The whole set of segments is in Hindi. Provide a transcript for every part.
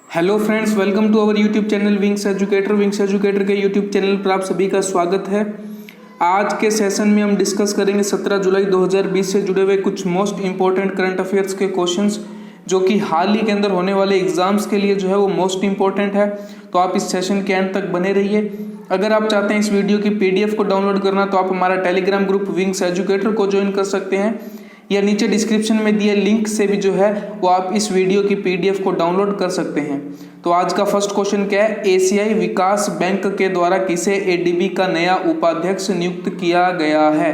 Hello friends, welcome to our YouTube channel wings educator के यूट्यूब चैनल पर आप सभी का स्वागत है। आज के सेशन में हम डिस्कस करेंगे 17 जुलाई 2020 से जुड़े हुए कुछ मोस्ट इंपॉर्टेंट करंट अफेयर्स के क्वेश्चंस जो कि हाल ही के अंदर होने वाले एग्जाम्स के लिए जो है वो मोस्ट इंपॉर्टेंट है। तो आप इस सेशन के एंड तक बने रहिए। अगर आप चाहते हैं इस वीडियो की PDF को डाउनलोड करना तो आप हमारा टेलीग्राम ग्रुप विंग्स एजुकेटर को ज्वाइन कर सकते हैं, या नीचे डिस्क्रिप्शन में दिए लिंक से भी जो है वो आप इस वीडियो की PDF को डाउनलोड कर सकते हैं। तो आज का फर्स्ट क्वेश्चन क्या है? एशियाई विकास बैंक के द्वारा किसे ADB का नया उपाध्यक्ष नियुक्त किया गया है?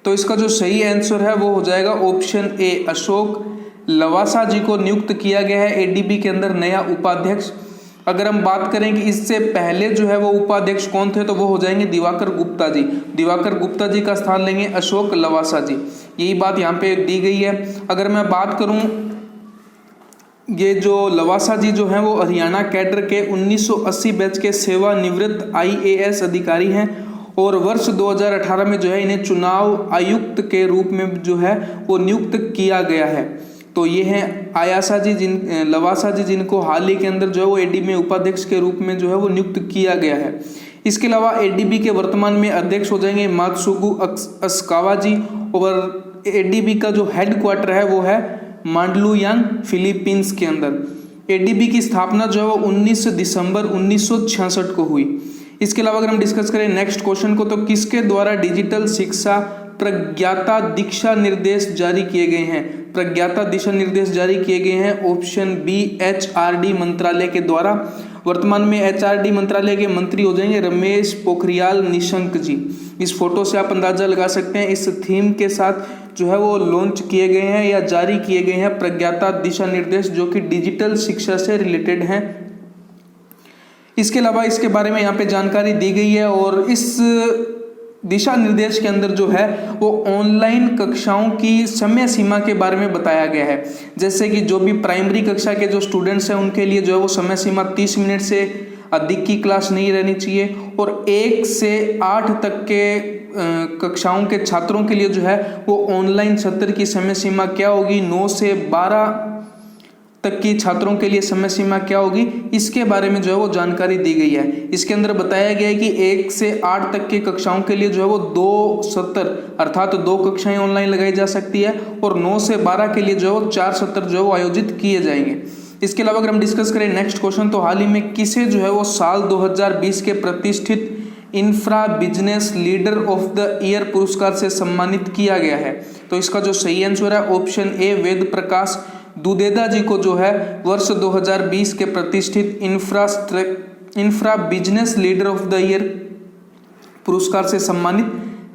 तो इसका जो सही आंसर है वो हो जाएगा ऑप्शन ए, अशोक लवासा जी को नियुक्त किया गया है ADB के अंदर नया उपाध्यक्ष। अगर हम बात करें कि इससे पहले जो है वो उपाध्यक्ष कौन थे, तो वो हो जाएंगे दिवाकर गुप्ता जी। दिवाकर गुप्ता जी का स्थान लेंगे अशोक लवासा जी। यही बात यहाँ पे दी गई है। अगर मैं बात करूं, ये जो लवासा जी जो हैं वो हरियाणा कैडर के 1980 बैच के सेवानिवृत्त IAS अधिकारी हैं और वर्ष 2018 में जो है इन्हें चुनाव आयुक्त के रूप में जो है वो नियुक्त किया गया है। तो ये हैं लवासा जी जिनको हाल ही के अंदर जो है वो ADB में उपाध्यक्ष के रूप में जो है वो नियुक्त किया गया है। इसके अलावा ADB के वर्तमान में अध्यक्ष हो जाएंगे मात्सुगु अस्कावा जी, और ADB का जो हेडक्वार्टर है वो है मांडलुयांग फिलीपींस के अंदर। ADB की स्थापना जो है वो 19 दिसंबर 1966 को हुई। इसके अलावा अगर हम डिस्कस करें नेक्स्ट क्वेश्चन को, तो किसके द्वारा डिजिटल शिक्षा प्रज्ञाता दिशा निर्देश जारी किए गए हैं? प्रज्ञाता दिशा निर्देश जारी किए गए हैं ऑप्शन बी, HRD मंत्रालय के द्वारा। वर्तमान में HRD मंत्रालय के मंत्री हो जाएंगे रमेश पोखरियाल निशंक जी। इस फोटो से आप अंदाजा लगा सकते हैं इस थीम के साथ जो है वो लॉन्च किए गए हैं या जारी किए गए हैं प्रज्ञाता दिशा निर्देश, जो कि डिजिटल शिक्षा से रिलेटेड हैं। इसके अलावा इसके बारे में यहाँ पे जानकारी दी गई है और इस दिशा निर्देश के अंदर जो है वो ऑनलाइन कक्षाओं की समय सीमा के बारे में बताया गया है। जैसे कि जो भी प्राइमरी कक्षा के जो स्टूडेंट्स हैं उनके लिए जो है वो समय सीमा 30 मिनट से अधिक की क्लास नहीं रहनी चाहिए, और 1 से 8 तक के कक्षाओं के छात्रों के लिए जो है वो ऑनलाइन सत्र की समय सीमा क्या होगी, 9 से 12 तक की छात्रों के लिए समय सीमा क्या होगी, इसके बारे में जो है वो जानकारी दी गई है। इसके अंदर बताया गया है कि 1 से 8 तक की कक्षाओं के लिए जो है वो 2 सत्र अर्थात 2 कक्षाएं ऑनलाइन लगाई जा सकती है, और 9 से 12 के लिए जो है वो 4 सत्र जो है वो आयोजित किए जाएंगे। इसके अलावा अगर हम डिस्कस करें नेक्स्ट क्वेश्चन, तो हाल ही में किसे जो है वो साल 2020 के प्रतिष्ठित infra business leader of the year पुरस्कार से सम्मानित किया गया है? तो इसका जो सही आंसर है ऑप्शन ए, वेद प्रकाश दुदेदा जी को जो है वर्ष 2020 के प्रतिष्ठित infra business leader of the year पुरस्कार से सम्मानित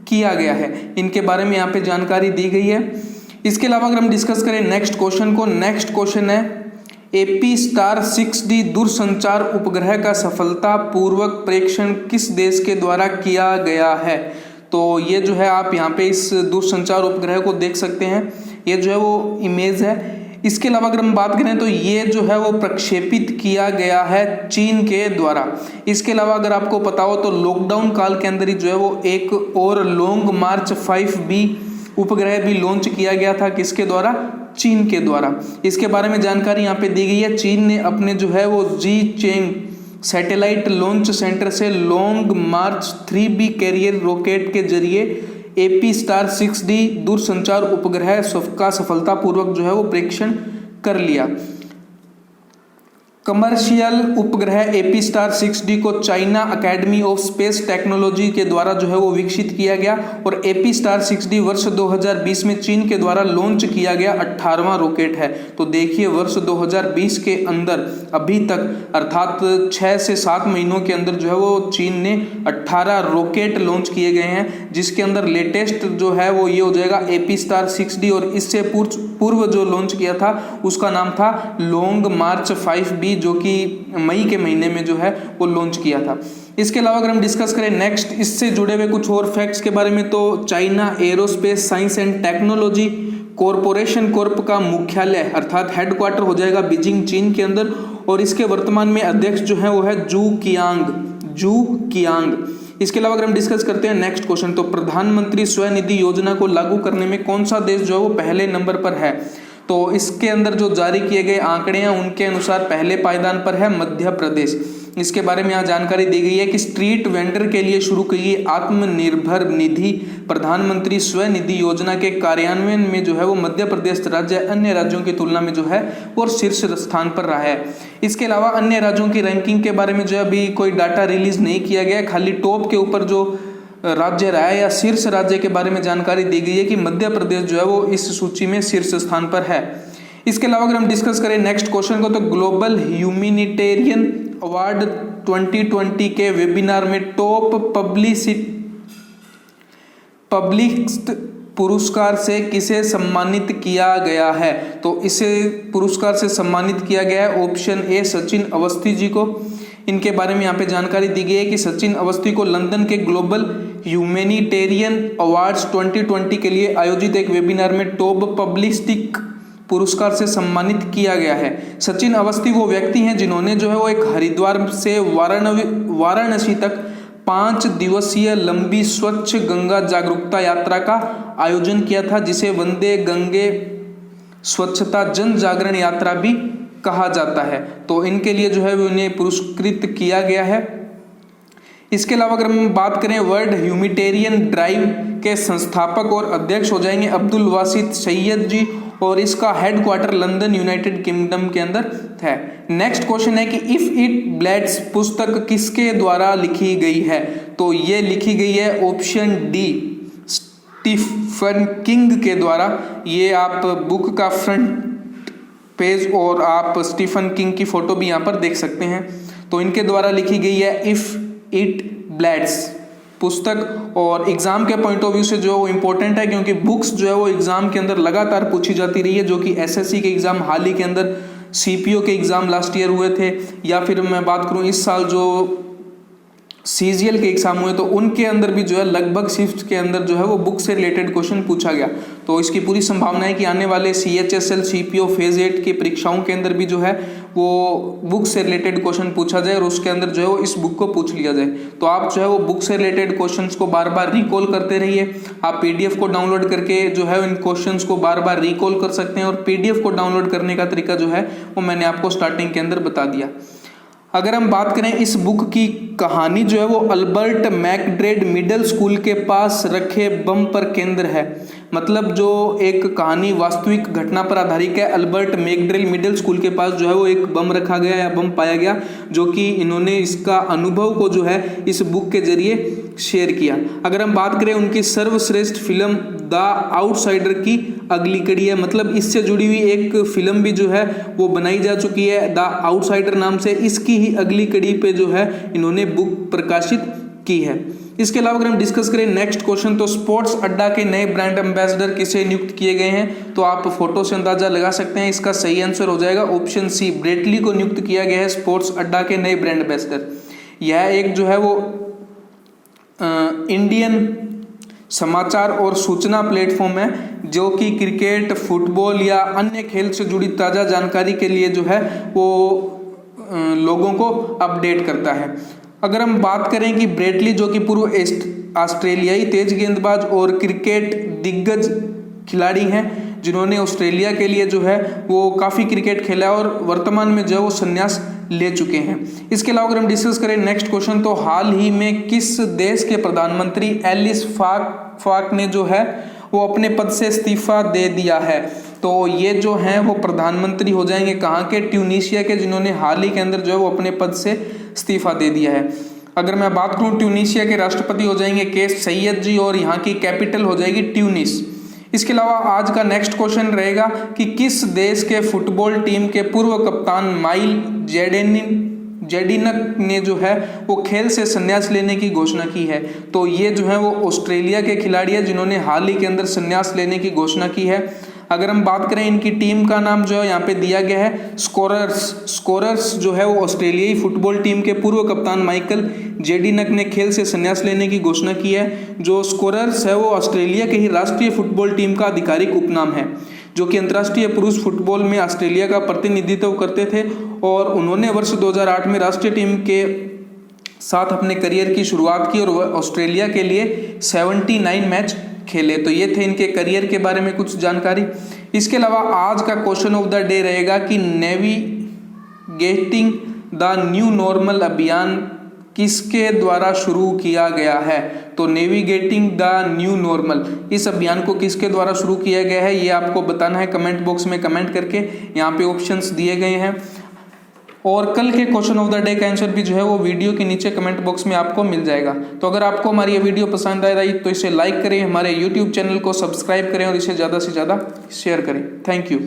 किया गया है। इनके बारे में यहाँ पे जानकारी दी गई है। इसके अलावा अगर हम डिस्कस करें नेक्स्ट क्वेश्चन को, नेक्स्ट क्वेश्चन है एपीस्टार 6D दूरसंचार उपग्रह का सफलतापूर्वक प्रेक्षण किस देश के द्वारा किया गया है? तो ये जो है आप यहाँ पे इस दूरसंचार उपग्रह को देख सकते हैं, ये जो है वो इमेज है। इसके अलावा अगर हम बात करें तो ये जो है वो प्रक्षेपित किया गया है चीन के द्वारा। इसके अलावा अगर आपको पता हो तो लॉकडाउन काल के अंदर ही जो है वो एक और लॉन्ग मार्च 5B उपग्रह भी लॉन्च किया गया था, किसके द्वारा? चीन के द्वारा। इसके बारे में जानकारी यहाँ पे दी गई है। चीन ने अपने जो है वो जी-चेंग सैटेलाइट लॉन्च सेंटर से लॉन्ग मार्च 3B कैरियर रॉकेट के जरिए एपीस्टार 6D दूरसंचार उपग्रह का सफलतापूर्वक जो है वो प्रेक्षण कर लिया। कमर्शियल उपग्रह एपीस्टार 6D को China academy of space technology के द्वारा जो है वो विकसित किया गया, और एपीस्टार 6D वर्ष 2020 में चीन के द्वारा लॉन्च किया गया 18वां रॉकेट है। तो देखिए वर्ष 2020 के अंदर अभी तक अर्थात 6 से 7 महीनों के अंदर जो है वो चीन ने 18 रॉकेट लॉन्च किए गए हैं, जिसके अंदर लेटेस्ट जो है वो ये हो जाएगा एपीस्टार 6D, और इससे पूर्व जो लॉन्च किया था उसका नाम था लॉन्ग मार्च 5B, जो कि मई के महीने में जो है वो लॉन्च किया था। इसके अलावा अगर हम डिस्कस करें नेक्स्ट इससे जुड़े हुए कुछ और फैक्ट्स के बारे में, तो China aerospace science and technology corporation Corp का मुख्यालय अर्थात हेडक्वार्टर हो जाएगा बीजिंग चीन के अंदर, और इसके वर्तमान में अध्यक्ष जो है वो है जू कियांग। इसके अलावा अगर हम डिस्कस करते हैं नेक्स्ट क्वेश्चन, तो प्रधानमंत्री स्वनिधि योजना को लागू करने में कौन सा देश जो है वो पहले नंबर पर है? तो इसके अंदर जो जारी किए गए आंकड़े हैं उनके अनुसार पहले पायदान पर है मध्य प्रदेश। इसके बारे में यहाँ जानकारी दी गई है कि स्ट्रीट वेंडर के लिए शुरू की गई आत्मनिर्भर निधि प्रधानमंत्री स्वनिधि योजना के कार्यान्वयन में जो है वो मध्य प्रदेश राज्य अन्य राज्यों की तुलना में जो है वो शीर्ष स्थान पर रहा है। इसके अलावा अन्य राज्यों की रैंकिंग के बारे में जो है अभी कोई डाटा रिलीज नहीं किया गया है, खाली टॉप के ऊपर जो राज्य रहा है या शीर्ष राज्य के बारे में जानकारी दी गई है कि मध्य प्रदेश जो है वो इस सूची में शीर्ष स्थान पर है। इसके अलावा अगर हम डिस्कस करें नेक्स्ट क्वेश्चन को, तो ग्लोबल ह्यूमैनिटेरियन अवार्ड 2020 के वेबिनार में टॉप पब्लिश्ड पुरस्कार से किसे सम्मानित किया गया है? तो इसे पुरस्कार से सम्मानित किया गया है ऑप्शन ए सचिन अवस्थी जी को। इनके बारे में यहाँ पे जानकारी दी गई है कि सचिन अवस्थी को लंदन के ग्लोबल ह्यूमैनिटेरियन अवार्ड्स 2020 के लिए आयोजित एक वेबिनार में टॉप पब्लिस्टिक पुरस्कार से सम्मानित किया गया है। सचिन अवस्थी वो व्यक्ति हैं जिन्होंने जो है वो एक हरिद्वार से वाराणसी तक 5 दिवसीय लंबी स्वच्छ गंगा जागरूकता यात्रा का आयोजन किया था, जिसे वंदे गंगे स्वच्छता जन जागरण यात्रा भी कहा जाता है। तो इनके लिए जो है वो इन्हें पुरस्कृत किया गया है। इसके अलावा अगर हम बात करें वर्ल्ड ह्यूमैनिटेरियन ड्राइव के संस्थापक और अध्यक्ष हो जाएंगे अब्दुल वासित सैयद जी, और इसका हेडक्वार्टर लंदन यूनाइटेड किंगडम के अंदर है। नेक्स्ट क्वेश्चन है कि इफ इट ब्लेड्स पुस्तक किसके द्वारा लिखी गई है? तो ये लिखी गई है ऑप्शन डी स्टीफन किंग के द्वारा। ये आप बुक का फ्रंट पेज और आप स्टीफन किंग की फोटो भी यहाँ पर देख सकते हैं। तो इनके द्वारा लिखी गई है इफ इट ब्लेड्स पुस्तक, और एग्जाम के पॉइंट ऑफ व्यू से जो इम्पोर्टेंट है क्योंकि बुक्स जो है वो एग्जाम के अंदर लगातार पूछी जाती रही है, जो कि एसएससी के एग्जाम हाल ही के अंदर, सीपीओ के एग्जाम लास्ट ईयर हुए थे, या फिर मैं बात करूं इस साल जो सीजीएल के एग्जाम हुए तो उनके अंदर भी जो है लगभग शिफ्ट के अंदर जो है वो बुक से रिलेटेड क्वेश्चन पूछा गया। तो इसकी पूरी संभावना है कि आने वाले सीएचएसएल सीपीओ फेज 8 की परीक्षाओं के अंदर भी जो है वो बुक से रिलेटेड क्वेश्चन पूछा जाए और उसके अंदर जो है वो इस बुक को पूछ लिया जाए। तो आप जो है वो बुक से रिलेटेड क्वेश्चंस को बार बार रिकॉल करते रहिए। आप पीडीएफ को डाउनलोड करके जो है इन क्वेश्चंस को बार बार रिकॉल कर सकते हैं, और पीडीएफ को डाउनलोड करने का तरीका जो है वो मैंने आपको स्टार्टिंग के अंदर बता दिया। अगर हम बात करें इस बुक की कहानी जो है वो अल्बर्ट मैकडरेड मिडिल स्कूल के पास रखे बम पर केंद्र है। मतलब जो एक कहानी वास्तविक घटना पर आधारित है। अल्बर्ट मैकडरेड मिडिल स्कूल के पास जो है वो एक बम रखा गया या बम पाया गया, जो कि इन्होंने इसका अनुभव को जो है इस बुक के जरिए शेयर किया। अगर हम बात करें उनकी सर्वश्रेष्ठ फिल्म द आउटसाइडर की अगली कड़ी है, मतलब इससे जुड़ी हुई एक फिल्म भी जो है वो बनाई जा चुकी है द आउटसाइडर नाम से। इसकी ही अगली कड़ी पे जो है इन्होंने बुक प्रकाशित की है। इसके अलावा अगर हम डिस्कस करें नेक्स्ट क्वेश्चन, तो स्पोर्ट्स अड्डा के नए ब्रांड एम्बेसडर किसे नियुक्त किए गए हैं? तो आप फोटो से अंदाजा लगा सकते हैं। इसका सही आंसर हो जाएगा ऑप्शन सी, ब्रेटली को नियुक्त किया गया है स्पोर्ट्स अड्डा के नए ब्रांड एम्बेसडर। यह एक जो है वो इंडियन समाचार और सूचना प्लेटफॉर्म है, जो कि क्रिकेट, फुटबॉल या अन्य खेल से जुड़ी ताज़ा जानकारी के लिए जो है वो लोगों को अपडेट करता है। अगर हम बात करें कि ब्रेटली जो कि पूर्व ऑस्ट्रेलियाई तेज गेंदबाज और क्रिकेट दिग्गज खिलाड़ी हैं, जिन्होंने ऑस्ट्रेलिया के लिए जो है वो काफ़ी क्रिकेट खेला और वर्तमान में जो है वो संन्यास ले चुके हैं। इसके अलावा अगर हम डिस्कस करें नेक्स्ट क्वेश्चन, तो हाल ही में किस देश के प्रधानमंत्री एलिस फाक ने जो है वो अपने पद से इस्तीफा दे दिया है? तो ये जो हैं वो प्रधानमंत्री हो जाएंगे कहाँ के? ट्यूनीशिया के, जिन्होंने हाल ही के अंदर जो है वो अपने पद से इस्तीफा दे दिया है। अगर मैं बात करूँ ट्यूनीशिया के राष्ट्रपति हो जाएंगे केस सैयद जी, और यहाँ की कैपिटल हो जाएगी ट्यूनिस। इसके अलावा आज का नेक्स्ट क्वेश्चन रहेगा कि किस देश के फुटबॉल टीम के पूर्व कप्तान माइल जेडिनक ने जो है वो खेल से संन्यास लेने की घोषणा की है? तो ये जो है वो ऑस्ट्रेलिया के खिलाड़ी है, जिन्होंने हाल ही के अंदर संन्यास लेने की घोषणा की है। अगर हम बात करें इनकी टीम का नाम जो है यहाँ पे दिया गया है स्कोरर्स जो है वो ऑस्ट्रेलियाई फुटबॉल टीम के पूर्व कप्तान माइकल जेडिनक ने खेल से संन्यास लेने की घोषणा की है। जो स्कोरर्स है वो ऑस्ट्रेलिया के ही राष्ट्रीय फुटबॉल टीम का आधिकारिक उपनाम है, जो कि अंतर्राष्ट्रीय पुरुष फुटबॉल में ऑस्ट्रेलिया का प्रतिनिधित्व करते थे, और उन्होंने वर्ष 2008 में राष्ट्रीय टीम के साथ अपने करियर की शुरुआत की और ऑस्ट्रेलिया के लिए 79 मैच खेले। तो ये थे इनके करियर के बारे में कुछ जानकारी। इसके अलावा आज का क्वेश्चन ऑफ द डे रहेगा कि नेविगेटिंग द न्यू नॉर्मल अभियान किसके द्वारा शुरू किया गया है। तो नेविगेटिंग द न्यू नॉर्मल, इस अभियान को किसके द्वारा शुरू किया गया है ये आपको बताना है कमेंट बॉक्स में कमेंट करके। यहाँ पे ऑप्शंस दिए गए हैं और कल के क्वेश्चन ऑफ द डे का आंसर भी जो है वो वीडियो के नीचे कमेंट बॉक्स में आपको मिल जाएगा। तो अगर आपको हमारी ये वीडियो पसंद आ रही तो इसे लाइक करें, हमारे यूट्यूब चैनल को सब्सक्राइब करें और इसे ज़्यादा से ज़्यादा शेयर करें। Thank you.